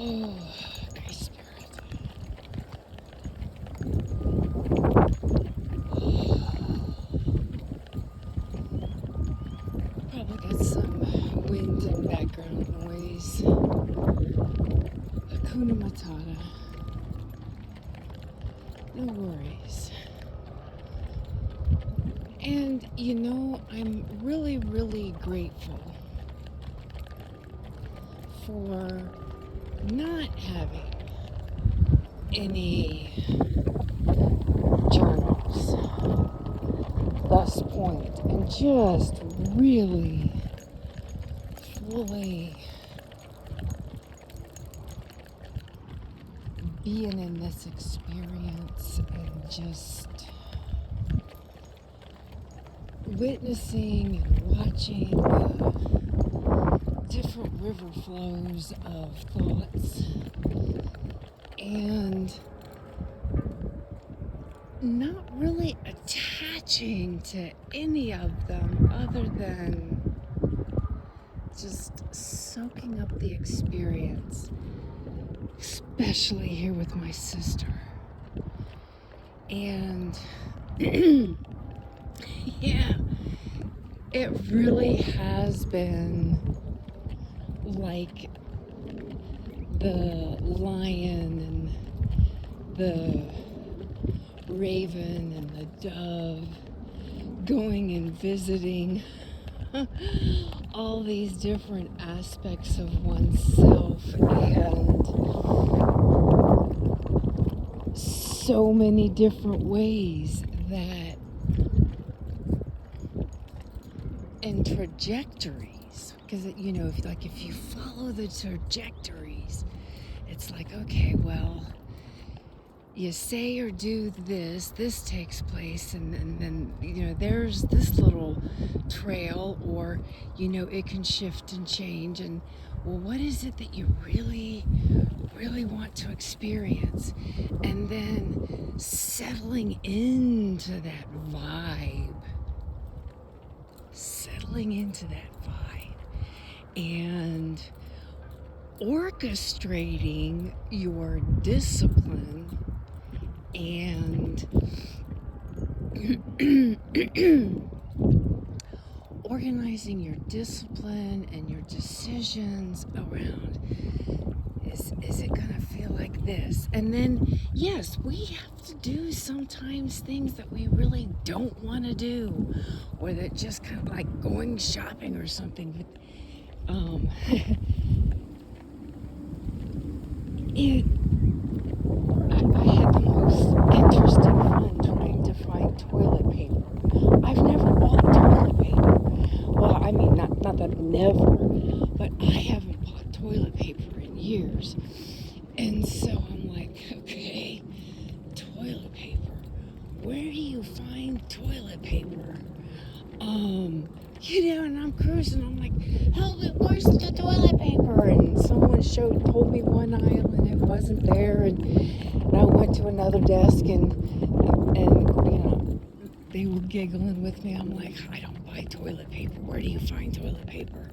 Oh, Great Spirit. Probably got some wind and background noise. Hakuna Matata. No worries. And I'm really, really grateful for not having any journals thus point and just really fully being in this experience and just witnessing and watching the different river flows of thoughts and not really attaching to any of them other than just soaking up the experience, especially here with my sister. And yeah, it really has been like the lion and the raven and the dove going and visiting all these different aspects of oneself, and so many different ways that and trajectories, because if you follow the trajectories, it's like, okay, well, you say or do this takes place, and then there's this little trail, or it can shift and change, and well, what is it that you really want to experience? And then settling into that vibe, and orchestrating your discipline and organizing your discipline and your decisions around, is it gonna feel like this? And then, yes, we have to do sometimes things that we really don't want to do, or that just kind of like going shopping or something. But I had the most interesting fun trying to find toilet paper. I've never bought toilet paper. Well, I mean, not that never, but I haven't bought toilet paper in years. And so I'm like, okay, toilet paper. Where do you find toilet paper? And I'm cruising. I'm like, help me, where's the toilet paper? And someone told me one aisle, and it wasn't there. And I went to another desk, and they were giggling with me. I'm like, I don't buy toilet paper. Where do you find toilet paper?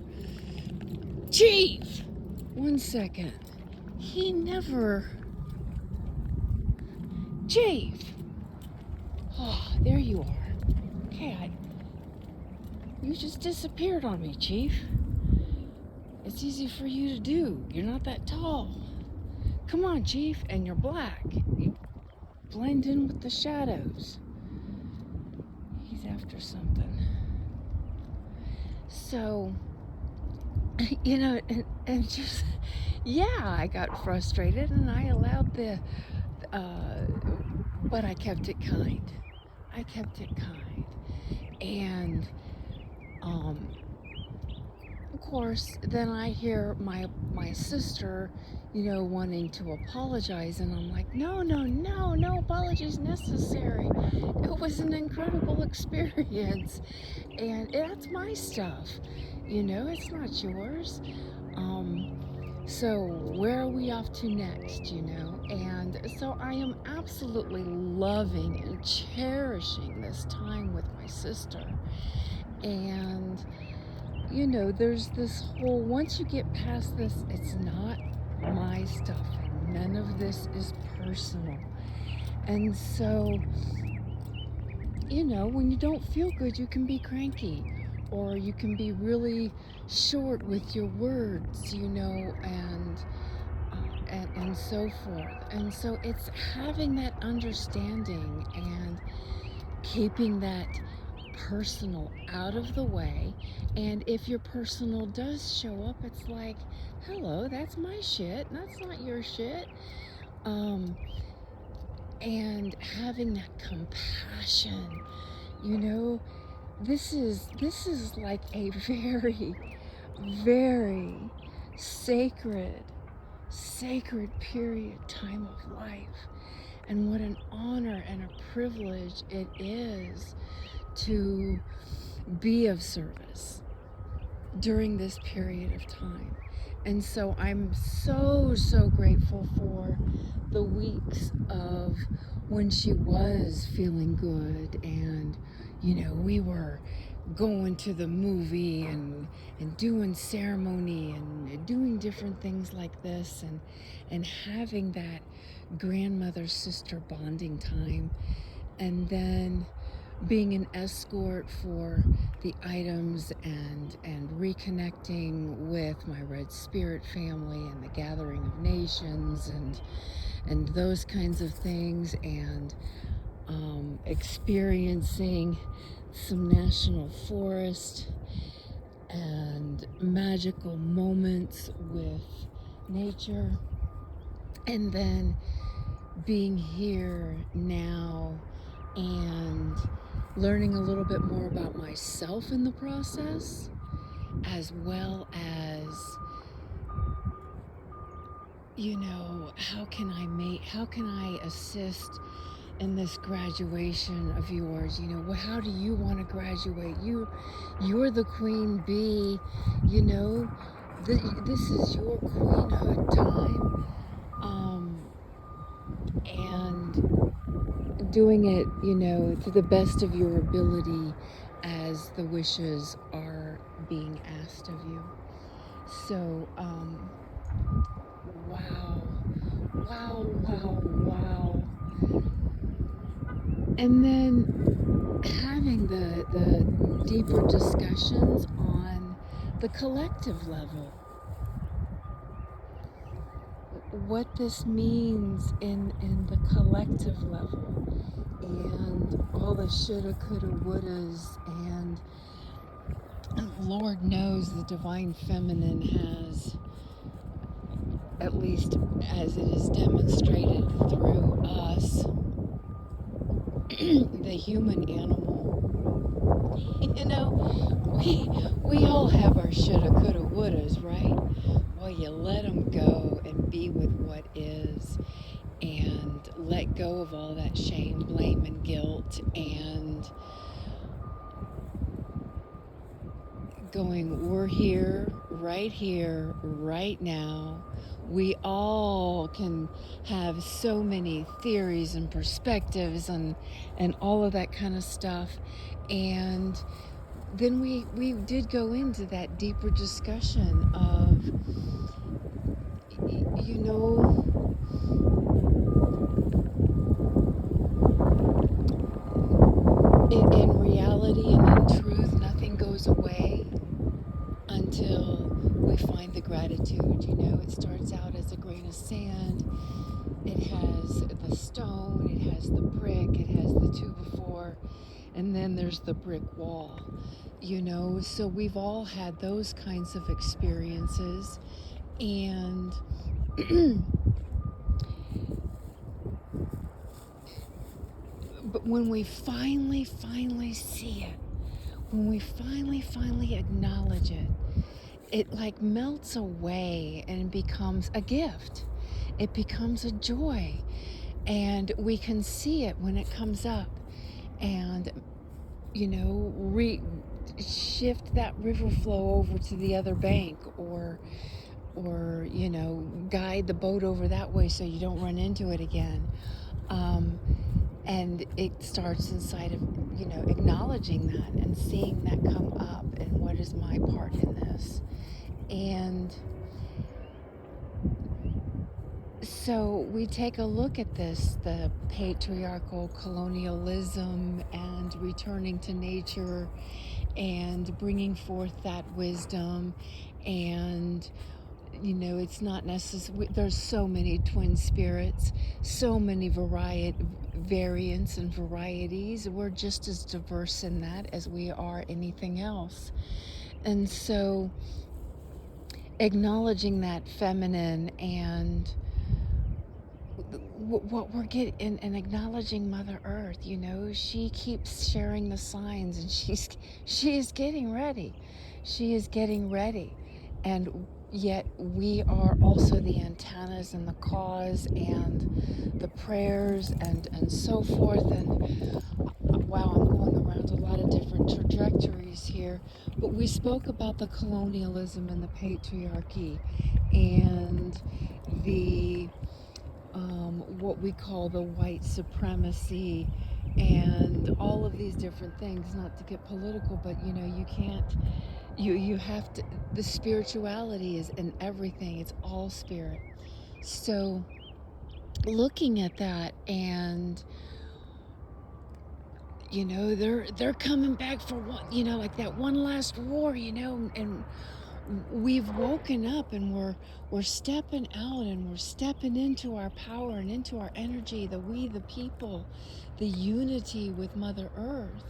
Chief! 1 second. He never... Chief! Oh, there you are. Okay, you just disappeared on me, Chief. It's easy for you to do. You're not that tall. Come on, Chief. And you're black. You blend in with the shadows. He's after something. So, and just, yeah, I got frustrated, and I allowed but I kept it kind. And, of course, then I hear my sister, wanting to apologize, and I'm like, no apologies necessary. It was an incredible experience, and that's my stuff, it's not yours. So where are we off to next, And so I am absolutely loving and cherishing this time with my sister. And, there's this whole, once you get past this, it's not my stuff, and none of this is personal. And so, when you don't feel good, you can be cranky, or you can be really short with your words, and so forth. And so it's having that understanding and keeping that personal out of the way. And if your personal does show up, it's like, hello, that's my shit, that's not your shit. And having that compassion, this is like a very, very sacred period, time of life. And what an honor and a privilege it is to be of service during this period of time. And so I'm so grateful for the weeks of when she was feeling good, and we were going to the movie and doing ceremony and doing different things like this, and having that grandmother sister bonding time, and then being an escort for the items and reconnecting with my Red Spirit family and the Gathering of Nations and those kinds of things, and experiencing some national forest and magical moments with nature, and then being here now and learning a little bit more about myself in the process, as well as how can I assist in this graduation of yours? How do you want to graduate? You're the queen bee. This is your queenhood time, and doing it, to the best of your ability as the wishes are being asked of you. So, wow. And then having the deeper discussions on the collective level. What this means in the collective level, and all the shoulda, coulda, wouldas, and Lord knows the Divine Feminine has, at least as it is demonstrated through us, the human animal. We all have our shoulda, coulda, wouldas, right? Well, you let them go and be with what is, and let go of all that shame, blame, and guilt, and going, we're here, right now. We all can have so many theories and perspectives and all of that kind of stuff. And then we did go into that deeper discussion of, in reality and in truth, nothing goes away until we find the gratitude. It starts out as a grain of sand. It has the stone, it has the brick, it has the 2x4, and then there's the brick wall. So we've all had those kinds of experiences, and but when we finally see it, when we finally acknowledge it, it like melts away and becomes a gift. It becomes a joy, and we can see it when it comes up, and shift that river flow over to the other bank, or guide the boat over that way so you don't run into it again. And it starts inside of, acknowledging that and seeing that come up, and what is my part in this. And so we take a look at this, the patriarchal colonialism and returning to nature and bringing forth that wisdom. And it's not necessary. There's so many twin spirits, so many variants and varieties. We're just as diverse in that as we are anything else. And so acknowledging that feminine and what we're getting, and acknowledging Mother Earth, she keeps sharing the signs, and she is getting ready. She is getting ready. And yet we are also the antennas and the cause and the prayers and so forth. And wow, I'm going around a lot of different trajectories here. But we spoke about the colonialism and the patriarchy and the what we call the white supremacy and all of these different things. Not to get political, but you can't, you have to, the spirituality is in everything. It's all spirit. So looking at that, and they're coming back for one, like that one last war, and we've woken up, and we're stepping out, and we're stepping into our power and into our energy, the people, the unity with Mother Earth.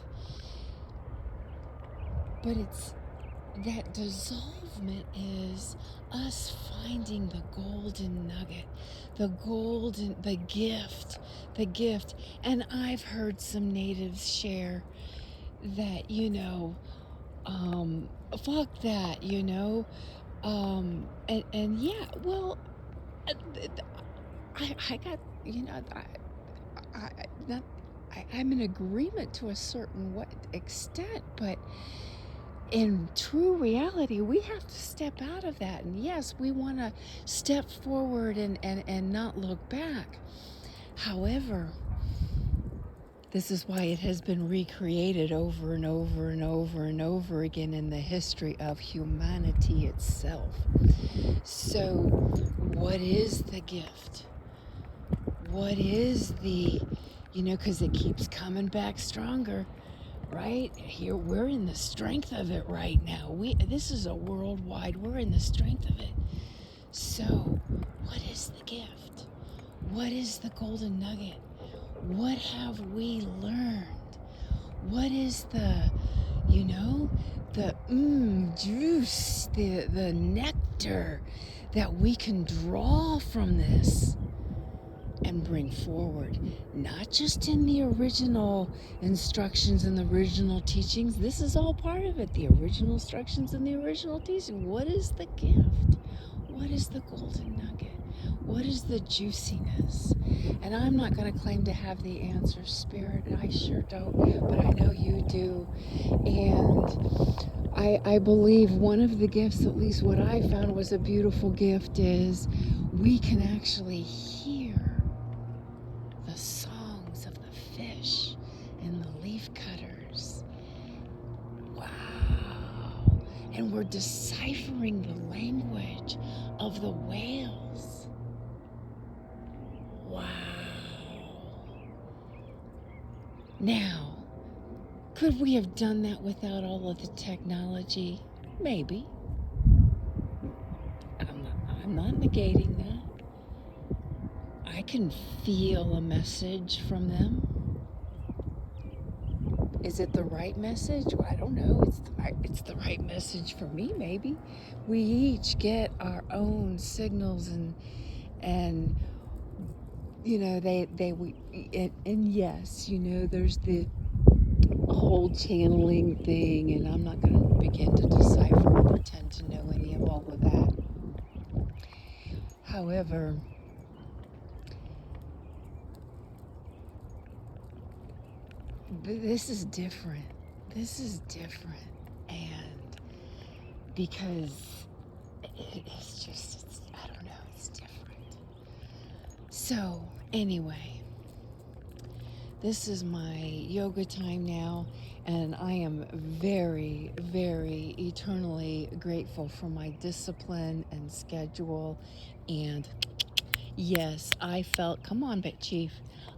But it's that dissolvement is us finding the golden nugget, the gift. And I've heard some natives share that, fuck that, and yeah, well, I got, I'm in agreement to a certain extent, but in true reality, we have to step out of that. And yes, we want to step forward and not look back. However, this is why it has been recreated over and over and over and over again in the history of humanity itself. So, what is the gift? What is the, because it keeps coming back stronger. Right here, we're in the strength of it right now. This is a worldwide. We're in the strength of it. So, what is the gift? What is the golden nugget? What have we learned? What is the juice, the nectar that we can draw from this and bring forward, not just in the original instructions and the original teachings. This is all part of it, the original instructions and the original teaching. What is the gift? What is the golden nugget? What is the juiciness? And I'm not going to claim to have the answer, Spirit, and I sure don't, but I know you do. And I believe one of the gifts, at least what I found was a beautiful gift, is we can actually hear the songs of the fish and the leaf cutters. Wow. And we're deciphering the language of the whales. Wow. Now, could we have done that without all of the technology? Maybe. I'm not negating that. I can feel a message from them. Is it the right message? Well, I don't know. It's the right message for me, maybe. We each get our own signals, and yes, there's the whole channeling thing, and I'm not going to begin to decipher or pretend to know any of all of that. However, this is different. And because I don't know, it's different. So, anyway, this is my yoga time now, and I am very, very eternally grateful for my discipline and schedule and Yes, I felt, come on, Chief.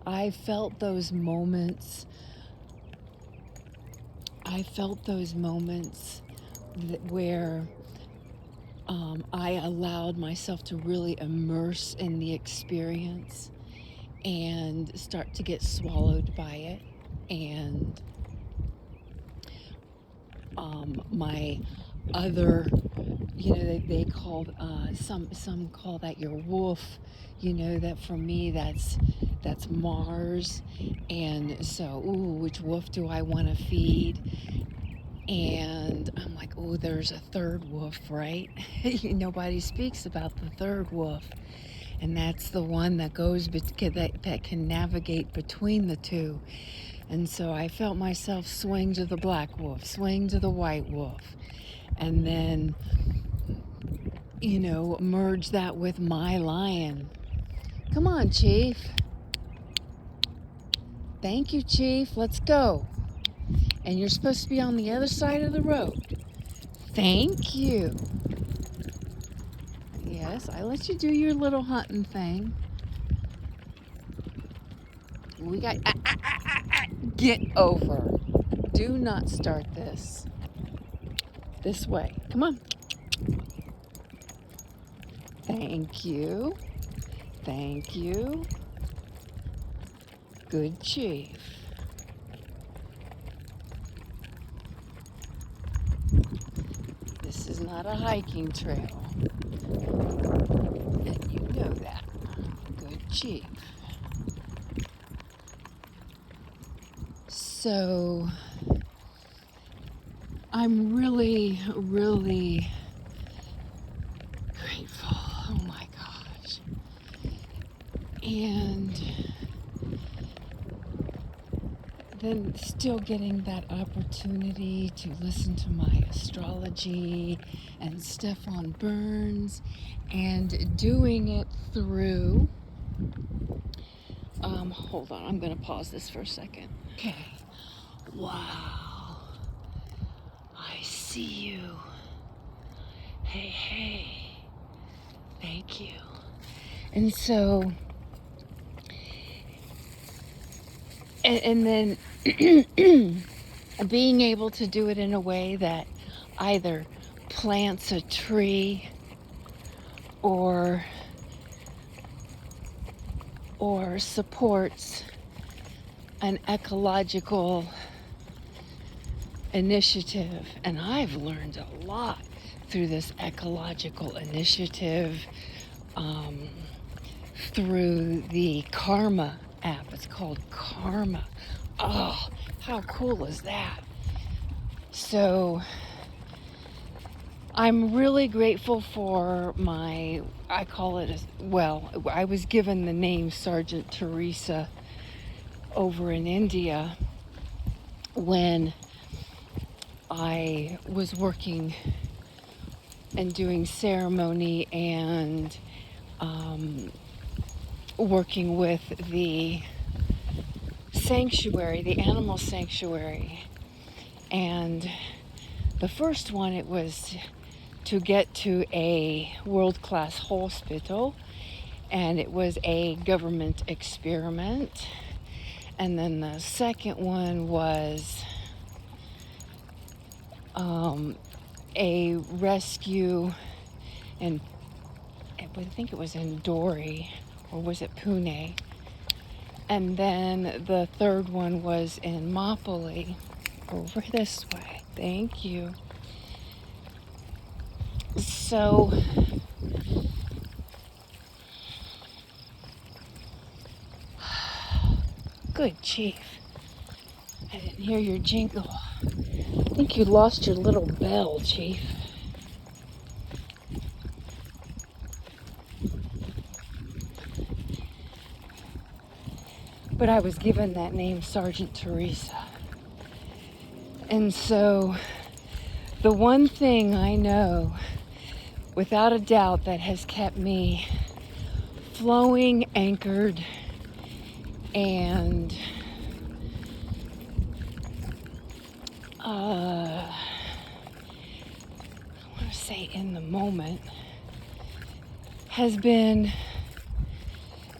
I felt those moments. I felt those moments where I allowed myself to really immerse in the experience and start to get swallowed by it. And my other, they call some call that your wolf. That for me, that's Mars. And so, ooh, which wolf do I want to feed? And I'm like, oh, there's a third wolf, right? Nobody speaks about the third wolf. And that's the one that that can navigate between the two. And so I felt myself swing to the black wolf, swing to the white wolf, and then, merge that with my lion. Come on, Chief. Thank you, Chief. Let's go. And you're supposed to be on the other side of the road. Thank you. Yes, I let you do your little hunting thing. We got... Get over. Do not start this. This way. Come on. Thank you. Thank you. Good Chief. This is not a hiking trail. And you know that. Good Chief. So, I'm really, really grateful. Oh my gosh. And then still getting that opportunity to listen to my astrology and Stefan Burns, and doing it through, hold on, I'm going to pause this for a second. Okay. Wow. I see you. Hey, hey. Thank you. And so, and then being able to do it in a way that either plants a tree or supports an ecological initiative. And I've learned a lot through this ecological initiative, through the Karma app. It's called Karma. Oh, how cool is that? So I'm really grateful for I call it, I was given the name Sergeant Teresa over in India when I was working and doing ceremony and working with the sanctuary, the animal sanctuary. And the first one, it was to get to a world-class hospital, and it was a government experiment. And then the second one was a rescue, and I think it was in Dori, or was it Pune? And then the third one was in Mapoli, over this way. Thank you. So, good Chief. I didn't hear your jingle. I think you lost your little bell, Chief. But I was given that name, Sergeant Teresa. And so, the one thing I know, without a doubt, that has kept me flowing, anchored, and I want to say in the moment, has been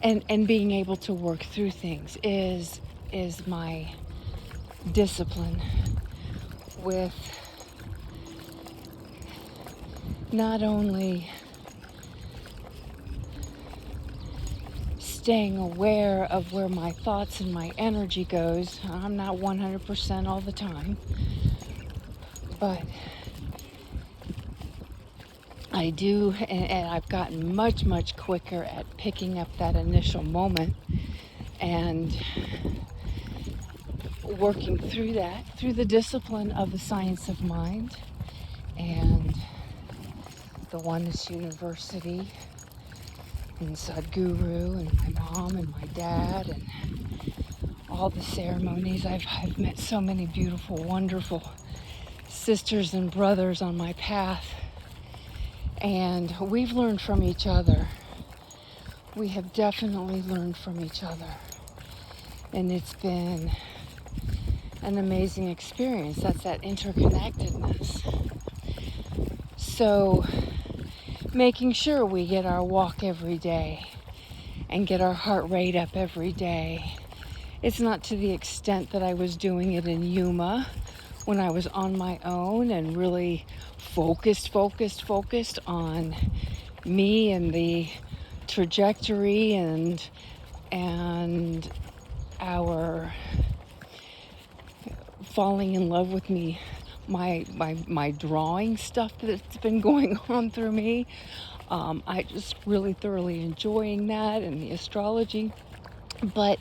and being able to work through things is my discipline with not only staying aware of where my thoughts and my energy goes. I'm not 100% all the time, but I do, and I've gotten much, much quicker at picking up that initial moment and working through that, through the discipline of the science of mind and the Oneness University and Sadhguru and my mom and my dad and all the ceremonies. I've met so many beautiful, wonderful sisters and brothers on my path, and we've learned from each other. We have definitely learned from each other, and it's been an amazing experience. That's that interconnectedness. So making sure we get our walk every day and get our heart rate up every day. It's not to the extent that I was doing it in Yuma when I was on my own and really focused on me and the trajectory and our falling in love with me, my drawing stuff that's been going on through me. I just really thoroughly enjoying that and the astrology, but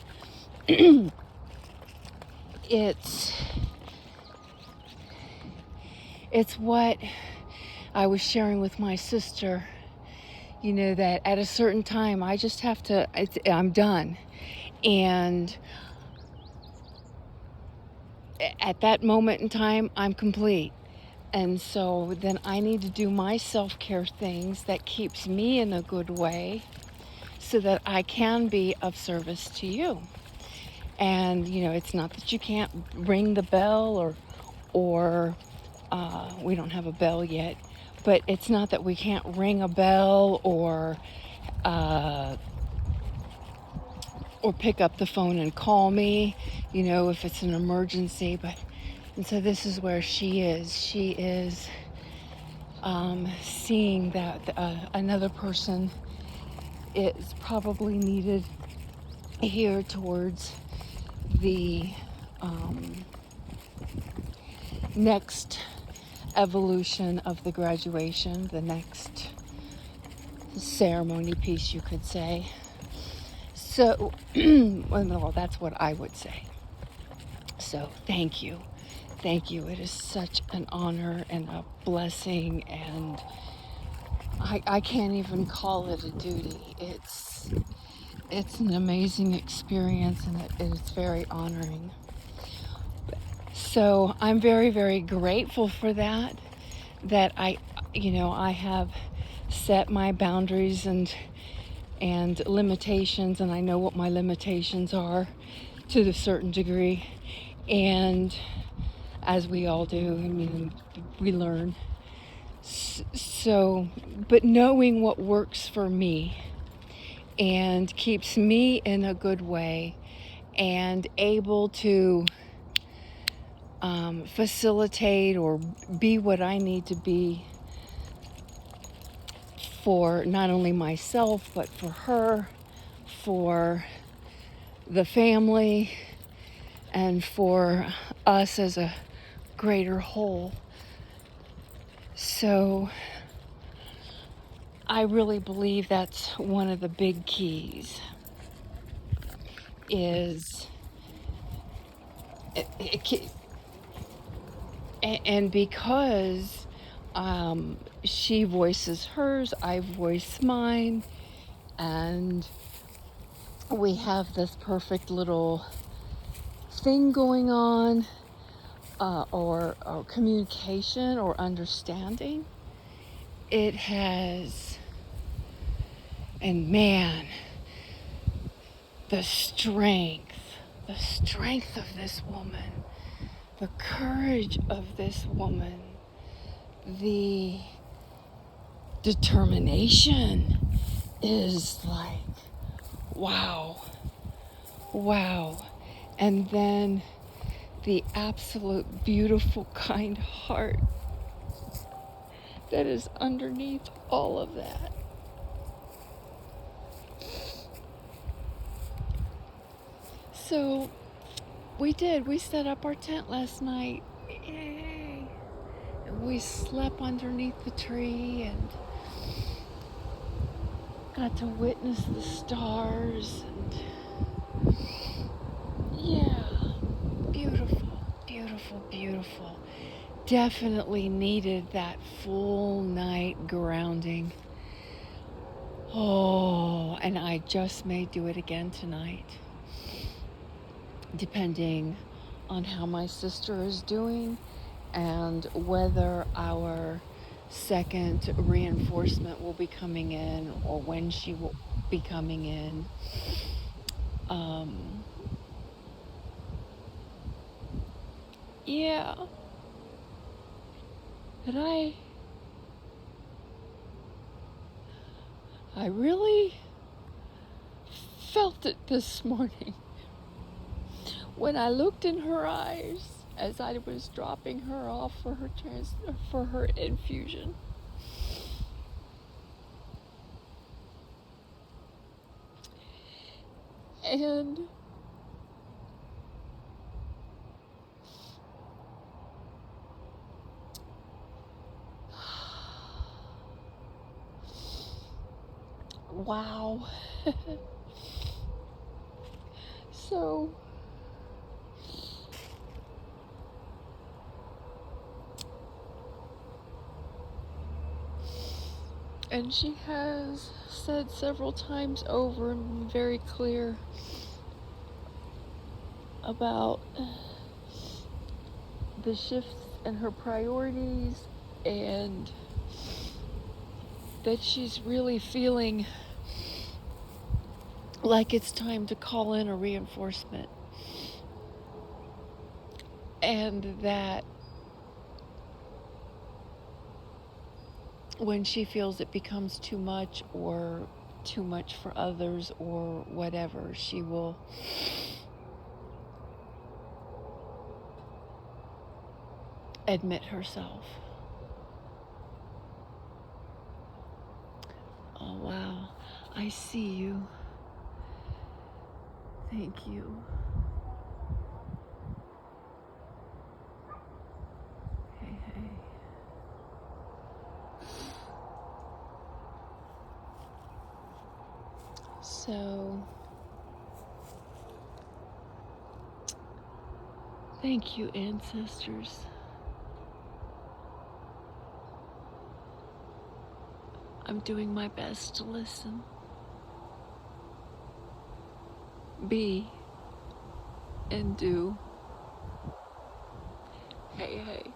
it's what I was sharing with my sister, that at a certain time I just have to, I'm done. And at that moment in time, I'm complete. And so then I need to do my self-care things that keeps me in a good way so that I can be of service to you. And, it's not that you can't ring the bell or we don't have a bell yet, but it's not that we can't ring a bell or pick up the phone and call me, if it's an emergency. And so this is where she is. She is seeing that another person is probably needed here towards the next evolution of the graduation, the next ceremony piece, you could say. So, well, that's what I would say. So, thank you. Thank you. It is such an honor and a blessing, and I can't even call it a duty. It's an amazing experience, and it's very honoring. So I'm very, very grateful for that I have set my boundaries and limitations, and I know what my limitations are to a certain degree. And as we all do, we learn. So, but knowing what works for me and keeps me in a good way and able to facilitate or be what I need to be for not only myself, but for her, for the family, and for us as a greater whole. So I really believe that's one of the big keys is and because she voices hers, I voice mine, and we have this perfect little thing going on, or communication or understanding. It has, and man, the strength of this woman, the courage of this woman, the determination is like, Wow. Wow. And then the absolute beautiful, kind heart that is underneath all of that. So we set up our tent last night. Yay. And we slept underneath the tree and got to witness the stars. And yeah, beautiful, beautiful, beautiful. Definitely needed that full night grounding. Oh, and I just may do it again tonight, depending on how my sister is doing and whether our second reinforcement will be coming in or when she will be coming in. Yeah. And I really felt it this morning when I looked in her eyes as I was dropping her off for her infusion. And wow. So and she has said several times over and been very clear about the shifts in her priorities and that she's really feeling like it's time to call in a reinforcement. And that when she feels it becomes too much or too much for others or whatever, she will admit herself. Oh, wow. I see you. Thank you. Hey, hey. So, thank you, ancestors. I'm doing my best to listen, be, and do. Hey, hey.